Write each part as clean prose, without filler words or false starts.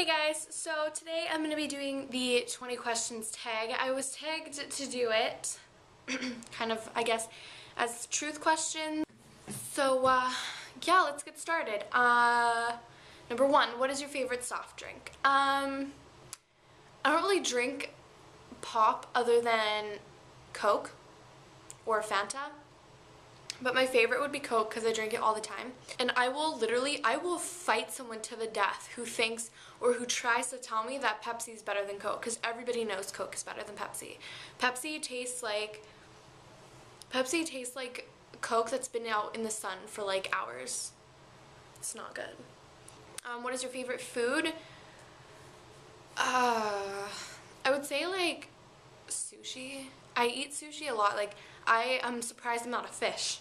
Hey guys, so today I'm going to be doing the 20 questions tag. I was tagged to do it, kind of, I guess, as truth questions. So, yeah, let's get started. Number one, what is your favorite soft drink? I don't really drink pop other than Coke or Fanta. But my favorite would be Coke because I drink it all the time. And I will fight someone to the death who thinks or who tries to tell me that Pepsi is better than Coke, because everybody knows Coke is better than Pepsi. Pepsi tastes like Coke that's been out in the sun for like hours. It's not good. What is your favorite food? I would say like sushi. I eat sushi a lot. Like I am surprised I'm not a fish.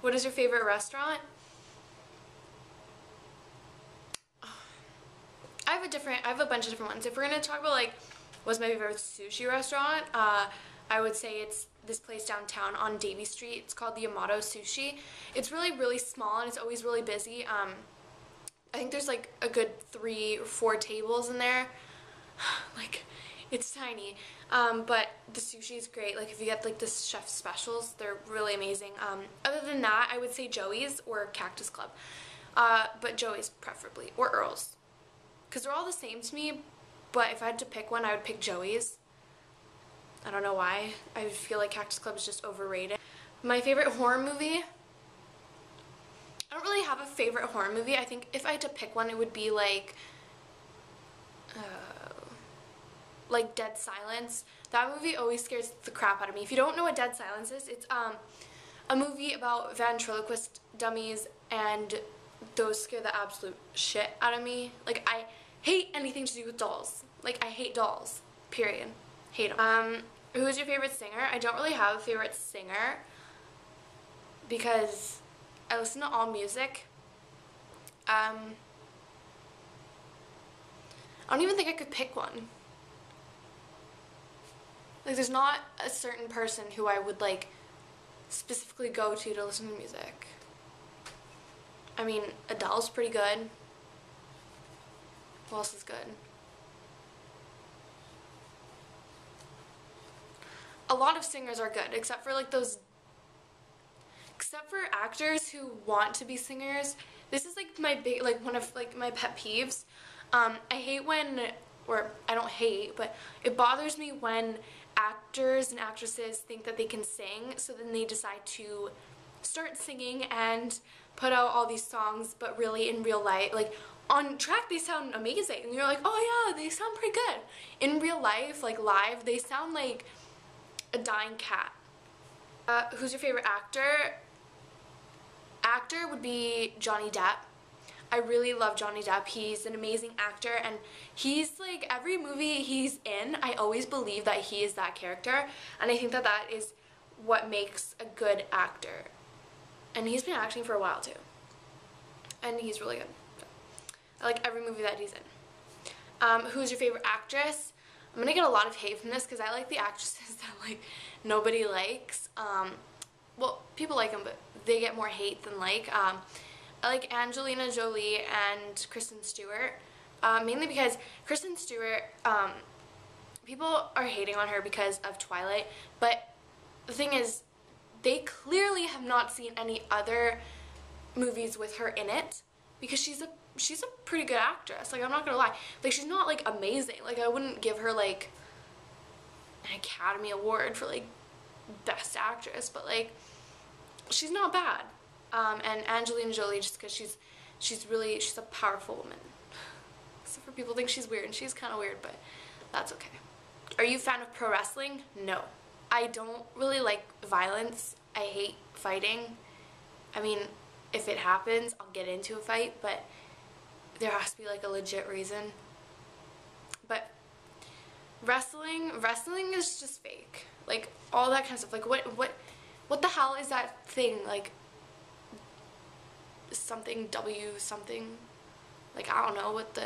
What is your favorite restaurant? I have a bunch of different ones. If we're gonna talk about like what's my favorite sushi restaurant, I would say it's this place downtown on Davie Street. It's called the Yamato Sushi. It's really small and it's always really busy. I think there's like a good 3 or 4 tables in there. Like, it's tiny, but the sushi is great. Like, if you get like the chef specials, they're really amazing. Other than that, I would say Joey's or Cactus Club, but Joey's preferably, or Earl's, because they're all the same to me. But if I had to pick one, I would pick Joey's. I don't know why. I feel like Cactus Club is just overrated. My favorite horror movie? I don't really have a favorite horror movie. I think if I had to pick one, it would be like Dead Silence. That movie always scares the crap out of me. If you don't know what Dead Silence is, it's a movie about ventriloquist dummies, and those scare the absolute shit out of me. Like, I hate anything to do with dolls. Like, I hate dolls. Period. Hate them. Who is your favorite singer? I don't really have a favorite singer because I listen to all music. I don't even think I could pick one. Like, there's not a certain person who I would, like, specifically go to listen to music. I mean, Adele's pretty good. Who else is good? A lot of singers are good, except for, like, except for actors who want to be singers. This is, like, my big, like, one of, like, my pet peeves. I hate when, or I don't hate, but it bothers me when actors and actresses think that they can sing, so then they decide to start singing and put out all these songs, but really in real life, like on track they sound amazing and you're like, oh yeah, they sound pretty good. In real life, like live, they sound like a dying cat. Who's your favorite actor? Actor would be Johnny Depp. I really love Johnny Depp. He's an amazing actor, and he's like, every movie he's in, I always believe that he is that character, and I think that that is what makes a good actor. And he's been acting for a while too, and he's really good. I like every movie that he's in. Who's your favorite actress? I'm gonna get a lot of hate from this because I like the actresses that like nobody likes. Well, people like them, but they get more hate than like. I like Angelina Jolie and Kristen Stewart, mainly because Kristen Stewart, people are hating on her because of Twilight, but the thing is, they clearly have not seen any other movies with her in it, because she's a pretty good actress. Like, I'm not gonna lie, like, she's not like amazing. Like, I wouldn't give her like an Academy Award for like Best Actress, but like, she's not bad. And Angelina Jolie, just because she's a powerful woman. Except for people think she's weird, and she's kind of weird, but that's okay. Are you a fan of pro wrestling? No. I don't really like violence. I hate fighting. I mean, if it happens, I'll get into a fight, but there has to be like a legit reason. But wrestling is just fake. Like, all that kind of stuff. Like, what the hell is that thing? Like, something W something, like, I don't know what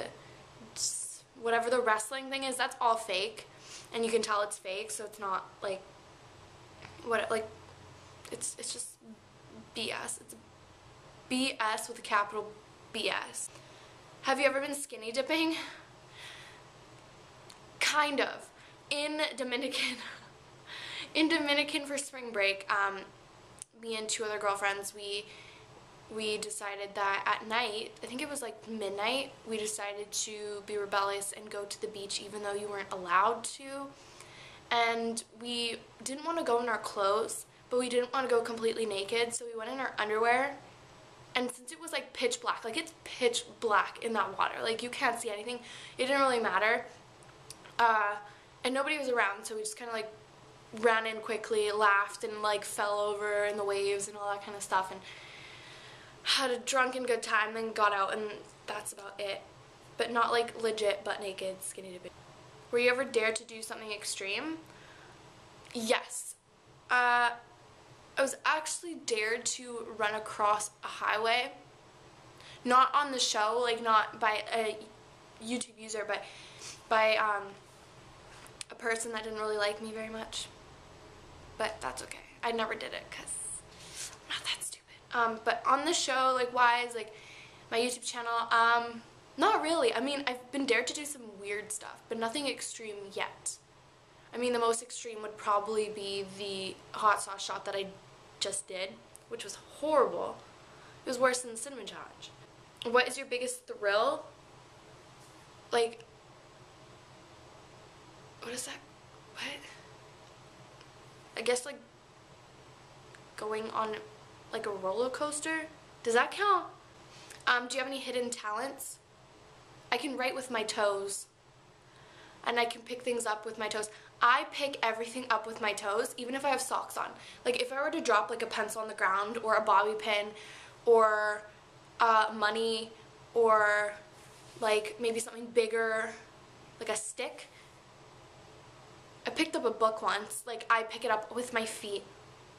whatever the wrestling thing is, that's all fake, and you can tell it's fake, so it's not like it's just BS. It's BS with a capital BS. Have you ever been skinny dipping? Kind of. In Dominican, for spring break, me and 2 other girlfriends, we decided that at night, I think it was like midnight, we decided to be rebellious and go to the beach even though you weren't allowed to. And we didn't want to go in our clothes, but we didn't want to go completely naked, so we went in our underwear. And since it was like pitch black, like it's pitch black in that water, like you can't see anything, it didn't really matter. And nobody was around, so we just kind of like ran in quickly, laughed, and like fell over in the waves and all that kind of stuff, and had a drunken good time, then got out, and that's about it. But not like legit butt naked skinny dipping. Were you ever dared to do something extreme? Yes. I was actually dared to run across a highway. Not on the show, like not by a YouTube user, but by a person that didn't really like me very much. But that's okay. I never did it because I'm not that stupid. But on the show, like wise, like my YouTube channel, not really. I mean, I've been dared to do some weird stuff, but nothing extreme yet. I mean, the most extreme would probably be the hot sauce shot that I just did, which was horrible. It was worse than the cinnamon challenge. What is your biggest thrill? Like, what is that? What? I guess like going on like a roller coaster. Does that count? Do you have any hidden talents? I can write with my toes. And I can pick things up with my toes. I pick everything up with my toes, even if I have socks on. Like if I were to drop like a pencil on the ground, or a bobby pin, or money, or like maybe something bigger, like a stick. I picked up a book once. Like I pick it up with my feet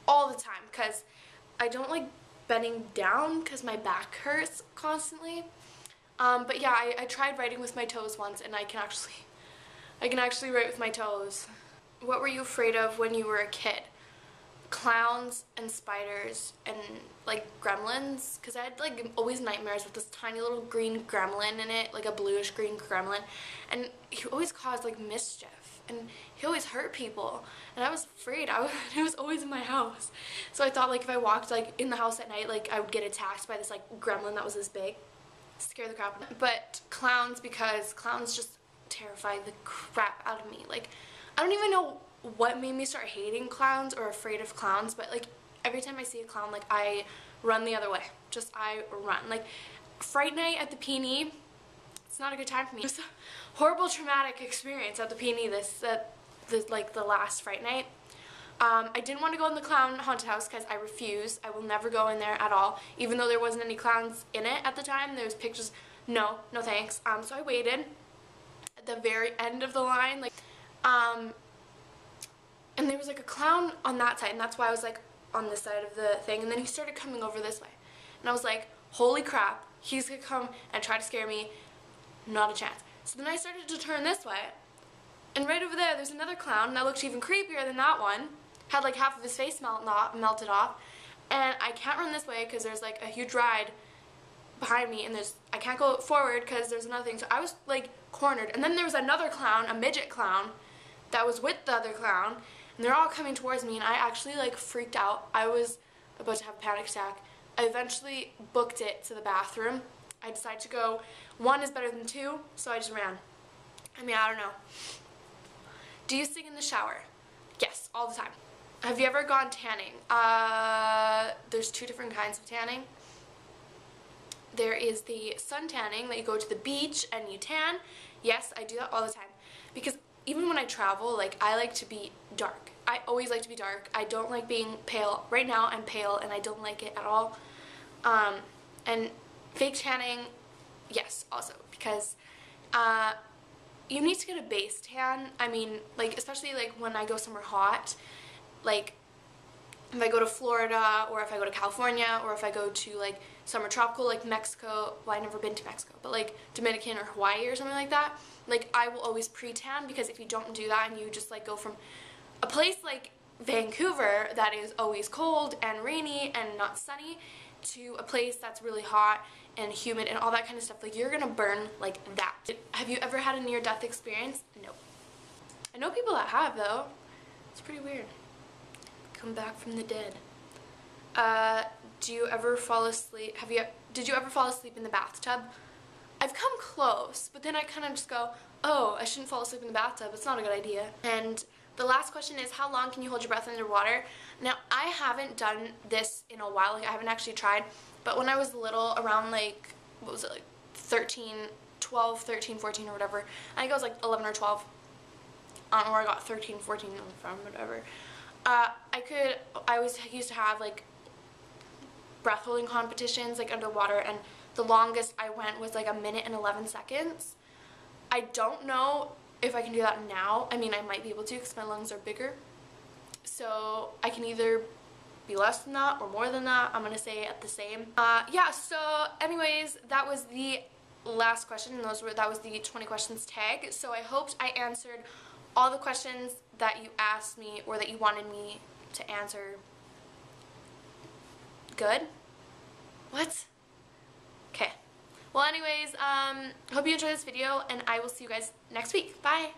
all the time because I don't like bending down because my back hurts constantly. But yeah, I tried writing with my toes once, and I can actually write with my toes. What were you afraid of when you were a kid? Clowns and spiders and like gremlins, because I had like always nightmares with this tiny little green gremlin in it, like a bluish green gremlin, and he always caused like mischief, and he always hurt people, and I was afraid. It was always in my house, so I thought like if I walked like in the house at night, like I would get attacked by this like gremlin that was this big. Scare the crap out of me. But clowns, because clowns just terrify the crap out of me. Like I don't even know what made me start hating clowns or afraid of clowns, but like every time I see a clown, like I run the other way. Just I run. Like Fright Night at the P&E, it's not a good time for me. It was a horrible traumatic experience at the P&E like the last Fright Night. I didn't want to go in the clown haunted house because I refuse. I will never go in there at all, even though there wasn't any clowns in it at the time. There was pictures. No thanks. So I waited at the very end of the line, like and there was like a clown on that side, and that's why I was like on this side of the thing, and then he started coming over this way, and I was like, holy crap, he's gonna come and try to scare me. Not a chance. So then I started to turn this way, and right over there's another clown that looked even creepier than that one. Had like half of his face melted off, and I can't run this way because there's like a huge ride behind me, and I can't go forward because there's another thing. So I was like cornered, and then there was another clown, a midget clown, that was with the other clown, and they're all coming towards me, and I actually like freaked out. I was about to have a panic attack. I eventually booked it to the bathroom. I decided to go. 1 is better than 2, so I just ran. I mean, I don't know. Do you sing in the shower? Yes, all the time. Have you ever gone tanning? There's 2 different kinds of tanning. There is the sun tanning, that you go to the beach and you tan. Yes, I do that all the time. Because even when I travel, like, I like to be dark. I always like to be dark. I don't like being pale. Right now, I'm pale, and I don't like it at all. And fake tanning, yes, also, because you need to get a base tan. I mean, like, especially, like, when I go somewhere hot, like, if I go to Florida, or if I go to California, or if I go to, like, somewhere tropical, like Mexico. Well, I've never been to Mexico, but, like, Dominican or Hawaii or something like that. Like, I will always pre-tan, because if you don't do that and you just, like, go from a place like Vancouver that is always cold and rainy and not sunny to a place that's really hot and humid and all that kind of stuff, like you're gonna burn like that. Have you ever had a near-death experience? No. I know people that have though. It's pretty weird. Come back from the dead. Do you ever fall asleep? Did you ever fall asleep in the bathtub? I've come close, but then I kind of just go, oh, I shouldn't fall asleep in the bathtub. It's not a good idea. And the last question is, how long can you hold your breath underwater? Now, I haven't done this in a while. Like, I haven't actually tried. But when I was little, around like, what was it, like 12, 13, 14 or whatever. I think I was like 11 or 12. I don't know where I got 13, 14 from, whatever. I always used to have like breath holding competitions like underwater, and the longest I went was like 1 minute and 11 seconds. I don't know if I can do that now. I mean, I might be able to because my lungs are bigger. So I can either be less than that or more than that. I'm gonna say at the same. Yeah, so anyways, that was the last question, and that was the 20 questions tag. So I hoped I answered all the questions that you asked me or that you wanted me to answer. Good? What? Okay. Well, anyways, hope you enjoyed this video, and I will see you guys next week. Bye!